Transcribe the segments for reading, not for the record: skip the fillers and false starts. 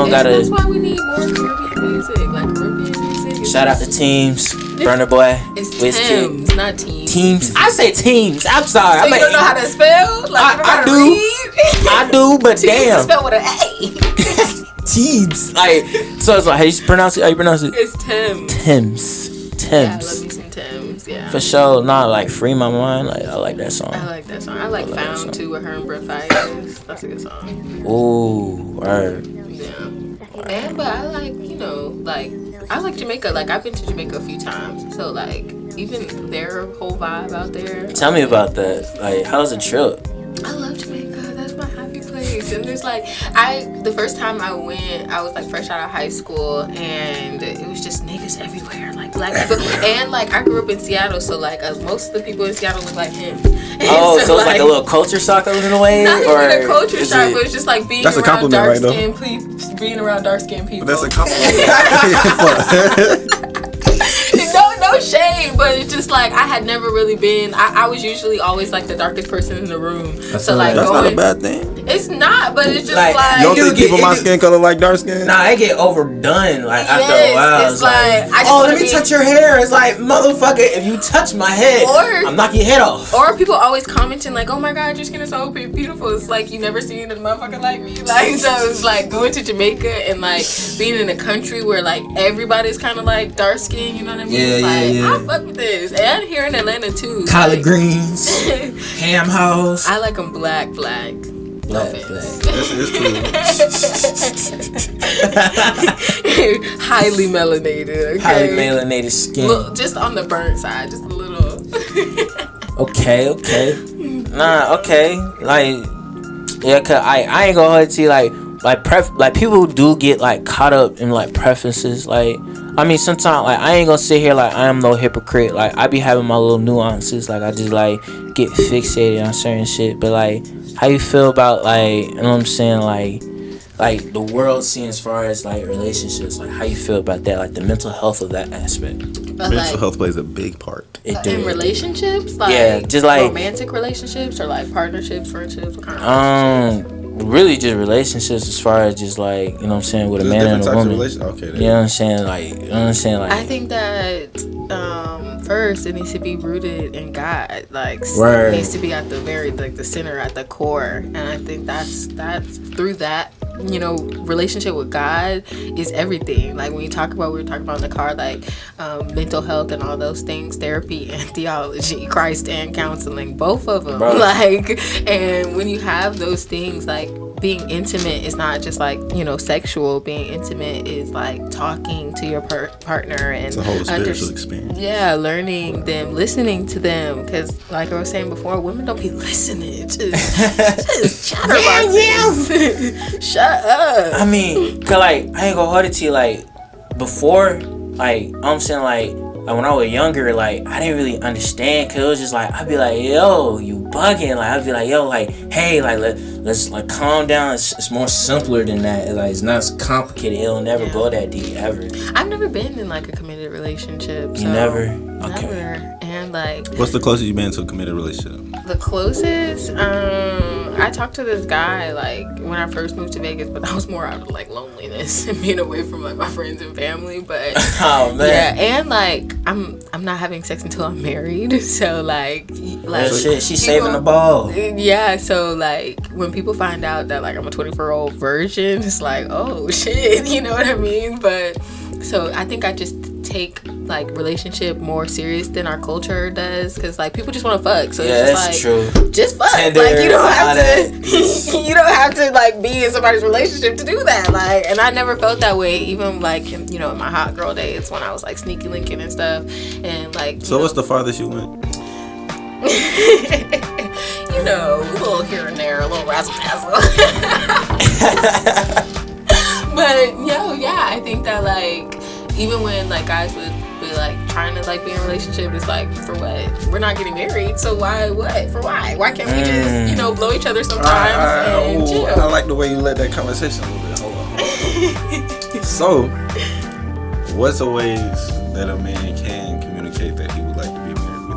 don't gotta. That's why we need more Caribbean music, like Caribbean music. Shout out to Teams, Burner Boy, It's Wizkid. Teams, not Teams. Teams. I say Teams. I'm sorry. So you don't know how to spell? Like, I do. I do, but Teams damn. is spelled with an A. Teams. Like, so it's like, how you pronounce it? How you pronounce it? It's Tems. Tems. Yeah, I love me some Tems. Yeah. For sure. Not like Free My Mind. Like, I like that song. I like that song. I like Found too with her and Brent Fayez. That's a good song. Ooh, word. Yeah. And but I like, I like Jamaica. Like I've been to Jamaica a few times. So like even their whole vibe out there. Tell me about that. Like, how's the trip? I love Jamaica. That's my happy place. And there's like the first time I went, I was like fresh out of high school, and it was just niggas everywhere, like black people. And like I grew up in Seattle, so like most of the people in Seattle look like him. Oh, so it's like a little culture shock in a way, not or even a culture shock, but it's just like being that's around dark-skinned being around dark-skinned people. That's a compliment. No shade, but it's just like I had never really been. I was usually always like the darkest person in the room. So like that's not a bad thing. It's not, but it's just Like, like You don't think people my skin color like dark skin? Nah, it get overdone. Like after a Yes, while, it's like, I just oh, wanna let me be- touch your hair. It's like, motherfucker, if you touch my head, Or- I'm knocking your head off. Or people always commenting like, "Oh my God, your skin is so beautiful." It's like you never seen a motherfucker like me. Like so, it's like going to Jamaica and like being in a country where like everybody's kind of like dark skin. You know what I mean? Yeah, It's like, yeah. I fuck with this, and here in Atlanta too. Collard like, greens, ham hoes. I like them black. No Black, offense. It's Highly melanated. Okay? Highly melanated skin. Look, just on the burnt side, just a little. Okay. Nah, okay. Like, yeah, cause I ain't gonna hold it to you, like people do get like caught up in like preferences. Like, I mean, sometimes like I ain't gonna sit here like I am no hypocrite. Like I be having my little nuances. Like I just like get fixated on certain shit. But like, how you feel about like, you know what I'm saying, like the world scene as far as like relationships? Like how you feel about that? Like the mental health of that aspect. mental health plays a big part. It do. In relationships, like yeah, just like romantic relationships or like partnerships, friendships, what kind of relationships? really just relationships as far as just like, you know what I'm saying, with a man and a woman. Okay, you know what I'm saying? Like, you know what I'm saying? Like, I think that first it needs to be rooted in God. Like Word. it needs to be at the very like the center, at the core. And I think that's through that, you know, relationship with God is everything. Like when you talk about, we were talking about in the car, like mental health and all those things, therapy and theology, Christ and counseling, both of them. Bro. Like, and when you have those things, like being intimate is not just like, you know, sexual. Being intimate is like talking to your partner and It's a whole spiritual experience. Yeah, learning them, listening to them, because like I was saying before, women don't be listening. Just chatterboxes. Shut up. I mean, cause like I ain't gonna hold it to you. Like before, like I'm saying, like when I was younger, like I didn't really understand. Cause it was just like I'd be like, yo, you bugging. Like I'd be like, yo, like hey, like let's like calm down. It's more simpler than that. Like it's not as complicated. It'll never go that deep ever. I've never been in like a committed relationship. You never? Okay. Never. And like What's the closest you've been to a committed relationship? the closest, I talked to this guy like when I first moved to Vegas, but that was more out of like loneliness and being away from like my friends and family. But Oh man. yeah, and like I'm not having sex until I'm married, so like Real shit. She's people- saving the ball. Yeah, so like when people find out that like I'm a 24-year-old virgin, it's like, oh shit, you know what I mean? But so I think I just take like relationship more serious than our culture does, because like people just want to fuck. So Yeah, it's that's just like true. just fuck. Tender, Like you don't have all to that. you don't have to like be in somebody's relationship to do that. Like, and I never felt that way, even like in, you know, in my hot girl days when I was like sneaky linking and stuff. And like So what's the farthest you went? you know, a little here and there, a little razzle dazzle. But yeah, I think that like even when like guys would be like trying to like be in a relationship, it's like, for what? We're not getting married, so why? What? For why? Why can't we just, you know, blow each other sometimes and chill? I like the way you led that conversation a little bit. Hold on. So, what's the ways that a man can communicate that he would like to be married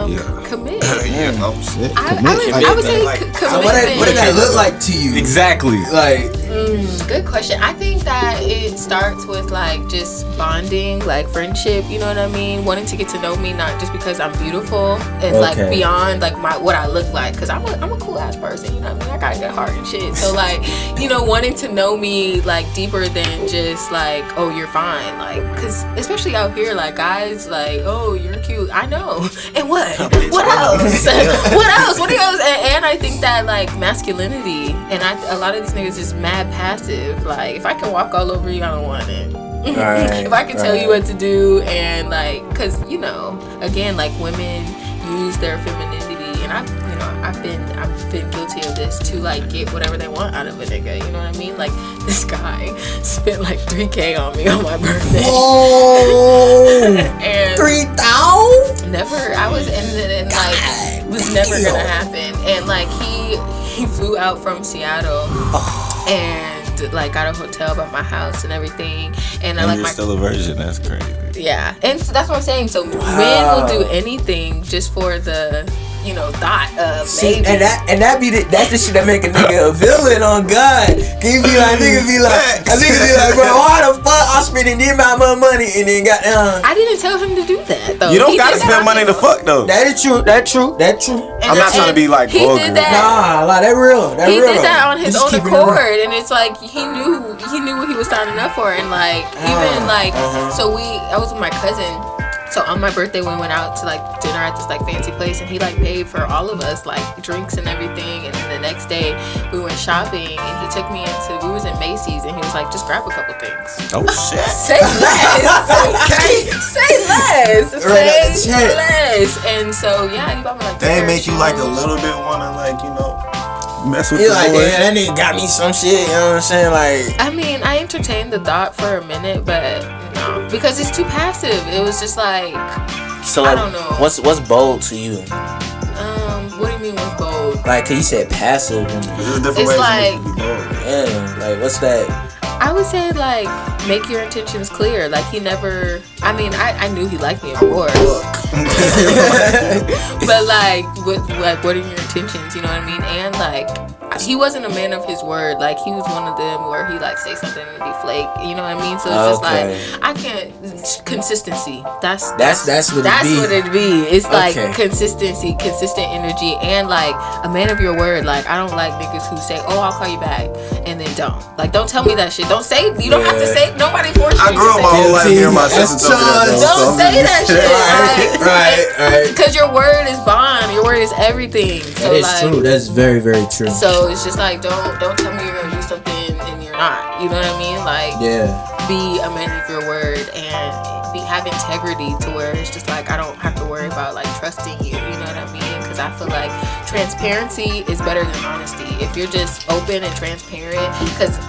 with you? Commit. Oh shit. I would say Like, commitment. What did that look like to you? Exactly. Like Good question. I think that it starts with like just bonding, like friendship. You know what I mean? Wanting to get to know me, not just because I'm beautiful and like beyond like what I look like. Because I'm a cool ass person. You know what I mean? I got a good heart and shit. So like, you know, wanting to know me like deeper than just like, oh, you're fine. Like, because especially out here, like guys like, oh, you're cute. I know. And what? What else? What else? What else? And I think that like masculinity and a lot of these niggas just mad passive. Like, if I can walk all over you, I don't want it. Right, if I can tell you what to do, and like, cause you know, again, like women use their femininity, and I've been guilty of this to like get whatever they want out of a nigga. You know what I mean? Like this guy spent like $3,000 on me on my birthday. Whoa! And 3,000? Never. I was and like was never gonna happen. And like he flew out from Seattle and like got a hotel by my house and everything. And I like you're still a virgin. That's crazy. Yeah, and so that's what I'm saying. So men will do anything just for the thought of maybe. And that's the shit that make a nigga a villain on God. Can you be like, nigga be like, bro, why the fuck I'm spending this amount of money and then got I didn't tell him to do that though. You don't gotta spend money to fuck though. That is true. That's true. I'm not trying to be like vulgar. Nah, like that real. He did that on his own accord, and it's like he knew what he was signing up for, and like even like so I was with my cousin. So on my birthday, we went out to like dinner at this like fancy place, and he like paid for all of us like drinks and everything. And then the next day, we went shopping, and he took me we was in Macy's, and he was like, just grab a couple things. Oh shit! Say less. Okay. Say less. Say less. And so yeah, he bought me like. They make you like a little bit wanna like mess with the like, boy. Yeah, that nigga got me some shit. You know what I'm saying? Like, I mean, I entertained the thought for a minute, but no, because it's too passive. It was just like, so I don't know. What's bold to you? What do you mean what's bold? Like, 'cause you said passive. It's like, yeah, like what's that? I would say like make your intentions clear. Like he never. I mean, I knew he liked me, of course. But like, what are your intentions? You know what I mean? And like, he wasn't a man of his word. Like he was one of them where he like say something and be flake. You know what I mean? So it's just like I can't consistency. That's what it be. It's like consistency, consistent energy, and like a man of your word. Like I don't like niggas who say, "Oh, I'll call you back," and then don't. Like don't tell me that shit. Don't say. You don't have to say. Nobody forced you. I grew up my whole life hearing my sister tell me that. Don't say that shit. Right. Because your word is bond. Your word is everything. So that is true. That's very, very true. So it's just like don't tell me you're gonna do something and you're not. You know what I mean? Like be a man of your word and have integrity to where it's just like I don't have to worry about like trusting you. You know what I mean? Because I feel like transparency is better than honesty. If you're just open and transparent, because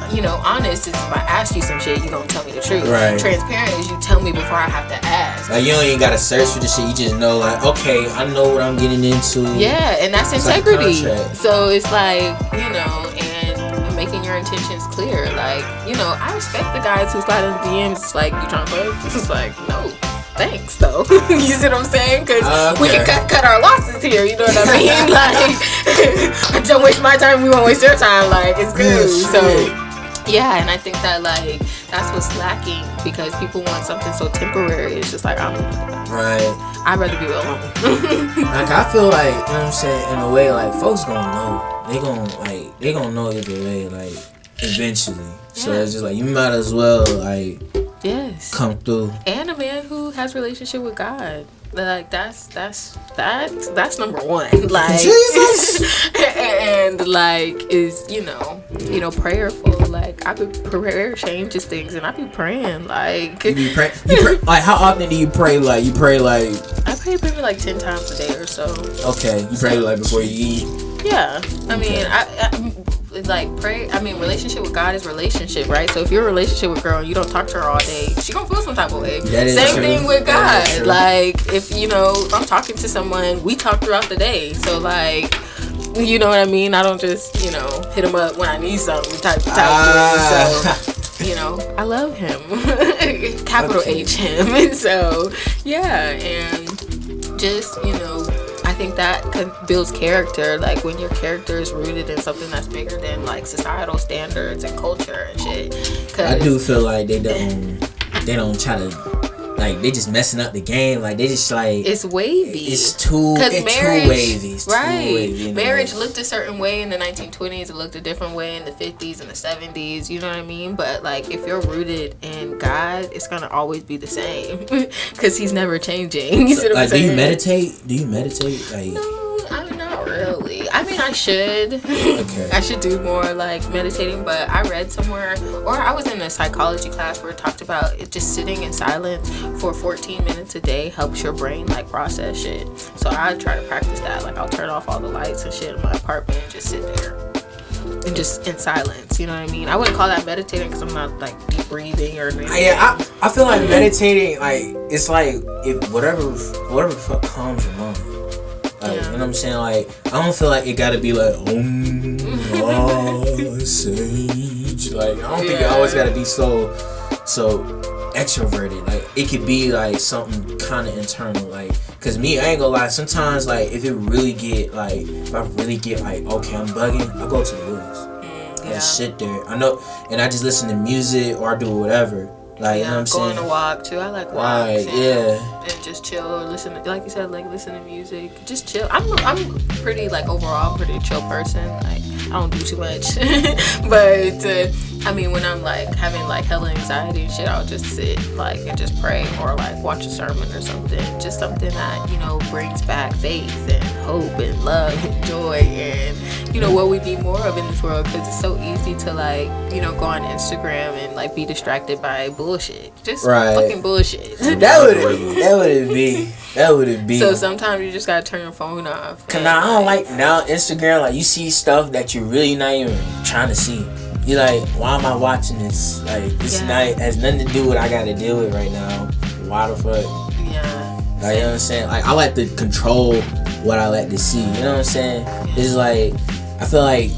honest is if I ask you some shit, you gonna tell me the truth. Right. Transparent is you tell me before I have to ask. Like you don't even gotta search for the shit. You just know like, okay, I know what I'm getting into. Yeah, and that's integrity. Like so it's like and making your intentions clear. Like I respect the guys who slide in the DMs. It's like you trying to fuck. It's like no. Thanks though. You see what I'm saying? Because we can cut our losses here. You know what I mean? Like, don't waste my time. We won't waste your time. Like, it's good. So, yeah, and I think that like that's what's lacking because people want something so temporary. It's just like right. I'd rather be alone. Like I feel like you know what I'm saying in a way like folks gonna know. They gonna know either way like eventually. So it's just like you might as well like. Yes. Come through. And a man who has a relationship with God. Like that's number one. Like Jesus. And like is prayerful. Like I be prayer changes things, and I be praying. Like you pray, like how often do you pray? Like you pray like I pray maybe like 10 times a day or so. Okay, you pray like before you eat. Yeah, I mean I like pray. I mean, relationship with God is relationship, right? So if you're in a relationship with a girl and you don't talk to her all day, she gonna feel some type of way. Same thing with God. Like if if I'm talking to someone, we talk throughout the day. So like, you know what I mean? I don't just hit him up when I need something type of thing. So I love him, capital H him. And so yeah, and just I I think that builds character. Like when your character is rooted in something that's bigger than like societal standards and culture and shit. I do feel like they don't try to, like, they just messing up the game. Like they just like it's wavy. It's too wavy. It's right. Too wavy, marriage looked a certain way in the 1920s. It looked a different way in the 50s and the 70s. You know what I mean? But like if you're rooted in God, it's gonna always be the same because He's never changing. You see what I'm saying? Do you meditate? Like, no, I'm not really. I mean, I should. Okay. I should do more like meditating, but I read somewhere, or I was in a psychology class where it talked about it just sitting in silence for 14 minutes a day helps your brain like process shit. So I try to practice that. Like I'll turn off all the lights and shit in my apartment and just sit there and just in silence. You know what I mean? I wouldn't call that meditating because I'm not like deep breathing or anything. Yeah, I feel like meditating, like it's like if whatever the fuck calms your mind. Like, you know what I'm saying? Like, I don't feel like it gotta be like, sage. Like, I don't think it always gotta be so extroverted. Like, it could be like something kind of internal. Like, cause me, I ain't gonna lie. Sometimes, like, if I really get like, okay, I'm bugging, I go to the woods. I just sit there. I know, and I just listen to music or I do whatever. Like, you know what I'm saying? Going to walk too. I like walks. And just chill. Listen to, like you said, like listen to music. Just chill. I'm pretty like overall pretty chill person. Like I don't do too much, but I mean when I'm like having like hella anxiety and shit, I'll just sit like and just pray or like watch a sermon or something. Just something that brings back faith and hope and love and joy and what we need more of in this world, because it's so easy to like go on Instagram and like be distracted by bullshit, just fucking bullshit. That would it be. So sometimes you just gotta turn your phone off. Cause now I don't like now Instagram, like you see stuff that you're really not even trying to see. You're like, why am I watching this? Like this night has nothing to do with what I gotta deal with right now. Why the fuck? Yeah. Like, you know what I'm saying? Like I like to control what I like to see. You know what I'm saying? It's like I feel like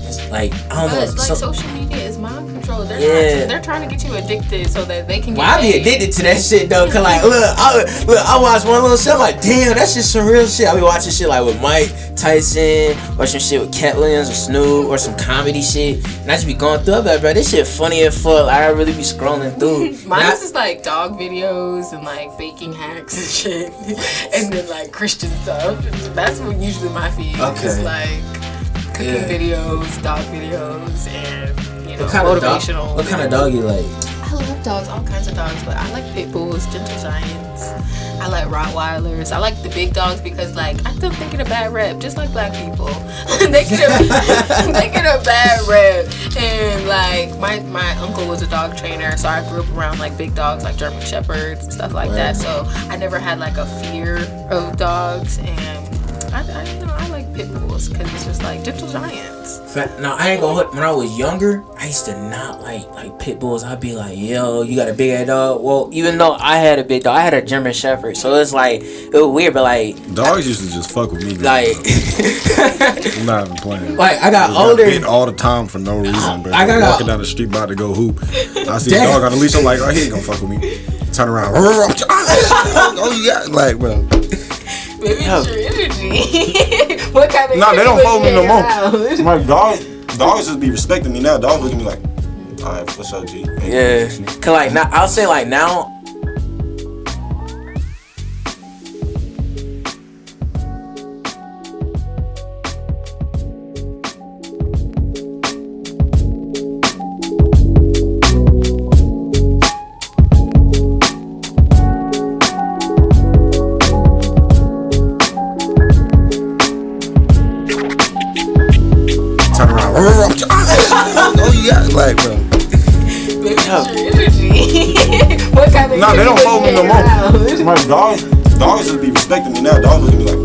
I don't know. Like social media is mind control. They're trying to get you addicted so that they can. I be addicted to that shit though. Cause like I watch one little shit. I'm like, damn, that's just some real shit. I be watching shit like with Mike Tyson or some shit with Cat Williams or Snoop or some comedy shit, and I just be going through it. Like, bro, this shit funny as fuck. Like, I really be scrolling through. Mine's is like dog videos and like baking hacks and shit, and then like Christian stuff. That's what usually my feed is like. Cooking videos, dog videos, and motivational. What kind of dog you like? I love dogs, all kinds of dogs, but I like pit bulls, gentle giants. I like Rottweilers. I like the big dogs because like I still think it a bad rep, just like black people. they get a bad rep. And like my uncle was a dog trainer, so I grew up around like big dogs like German Shepherds and stuff like that. So I never had like a fear of dogs, and I like pit bulls because it's just like gentle giants. Now I ain't gonna. When I was younger, I used to not like pit bulls. I'd be like, yo, you got a big ass dog. Well, even though I had a big dog, I had a German Shepherd, so it's like it was weird. But like dogs used to just fuck with me. Like I'm not even playing. Like I got older all the time for no reason. But I got walking down the street about to go hoop. I see a dog on the leash. I'm like, oh, he ain't gonna fuck with me. Turn around. Oh yeah, like bro. Maybe it's your energy. What kind of they don't follow me no more. My dogs just be respecting me now. Dogs look at me like, alright, what's up, G? Yeah. Cause like now, I'll say like now. Like, bro. Maybe it's your energy. What kind of they don't follow me no more. My dogs just be respecting me now. Dogs look at me like,